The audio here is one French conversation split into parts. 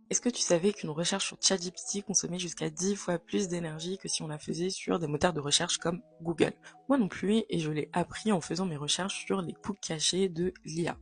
Est-ce que tu savais qu'une recherche sur ChatGPT consommait jusqu'à 10 fois plus d'énergie que si on la faisait sur des moteurs de recherche comme Google? Moi non plus, et je l'ai appris en faisant mes recherches sur les coûts cachés de l'IA.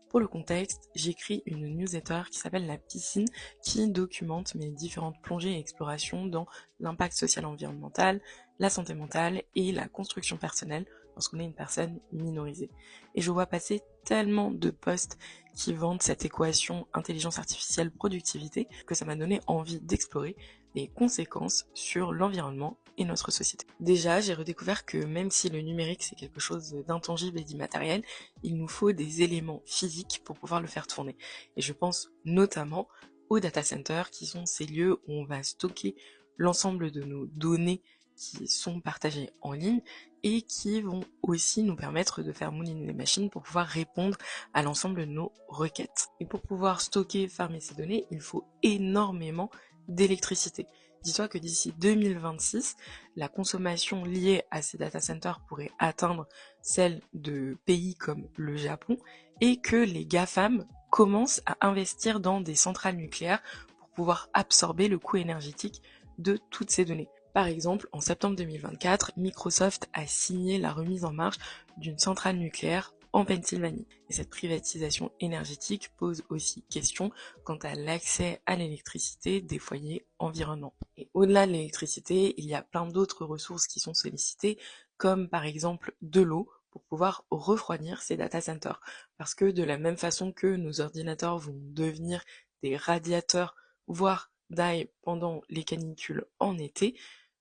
Pour le contexte, j'écris une newsletter qui s'appelle La Piscine, qui documente mes différentes plongées et explorations dans l'impact social environnemental, la santé mentale et la construction personnelle lorsqu'on est une personne minorisée. Et je vois passer tellement de posts qui vantent cette équation intelligence artificielle productivité que ça m'a donné envie d'explorer les conséquences sur l'environnement et notre société. Déjà, j'ai redécouvert que même si le numérique c'est quelque chose d'intangible et d'immatériel, il nous faut des éléments physiques pour pouvoir le faire tourner. Et je pense notamment aux data centers qui sont ces lieux où on va stocker l'ensemble de nos données qui sont partagées en ligne et qui vont aussi nous permettre de faire mouliner les machines pour pouvoir répondre à l'ensemble de nos requêtes. Et pour pouvoir stocker, farmer ces données, il faut énormément d'électricité. Dis-toi que d'ici 2026, la consommation liée à ces data centers pourrait atteindre celle de pays comme le Japon et que les GAFAM commencent à investir dans des centrales nucléaires pour pouvoir absorber le coût énergétique de toutes ces données. Par exemple, en septembre 2024, Microsoft a signé la remise en marche d'une centrale nucléaire en Pennsylvanie. Et cette privatisation énergétique pose aussi question quant à l'accès à l'électricité des foyers environnants. Et au-delà de l'électricité, il y a plein d'autres ressources qui sont sollicitées, comme par exemple de l'eau, pour pouvoir refroidir ces data centers. Parce que de la même façon que nos ordinateurs vont devenir des radiateurs, voire d'ail pendant les canicules en été,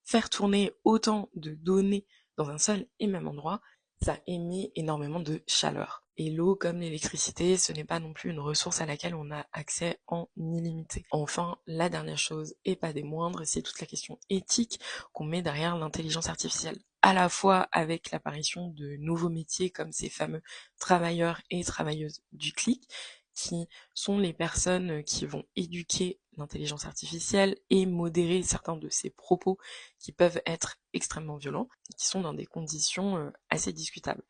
faire tourner autant de données dans un seul et même endroit, ça émet énormément de chaleur. Et l'eau, comme l'électricité, ce n'est pas non plus une ressource à laquelle on a accès en illimité. Enfin, la dernière chose, et pas des moindres, c'est toute la question éthique qu'on met derrière l'intelligence artificielle. À la fois avec l'apparition de nouveaux métiers comme ces fameux travailleurs et travailleuses du clic, qui sont les personnes qui vont éduquer l'intelligence artificielle et modérer certains de ses propos qui peuvent être extrêmement violents et qui sont dans des conditions assez discutables.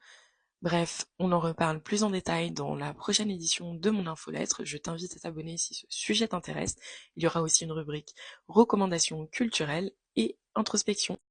Bref, on en reparle plus en détail dans la prochaine édition de mon infolettre. Je t'invite à t'abonner si ce sujet t'intéresse. Il y aura aussi une rubrique recommandations culturelles et introspection.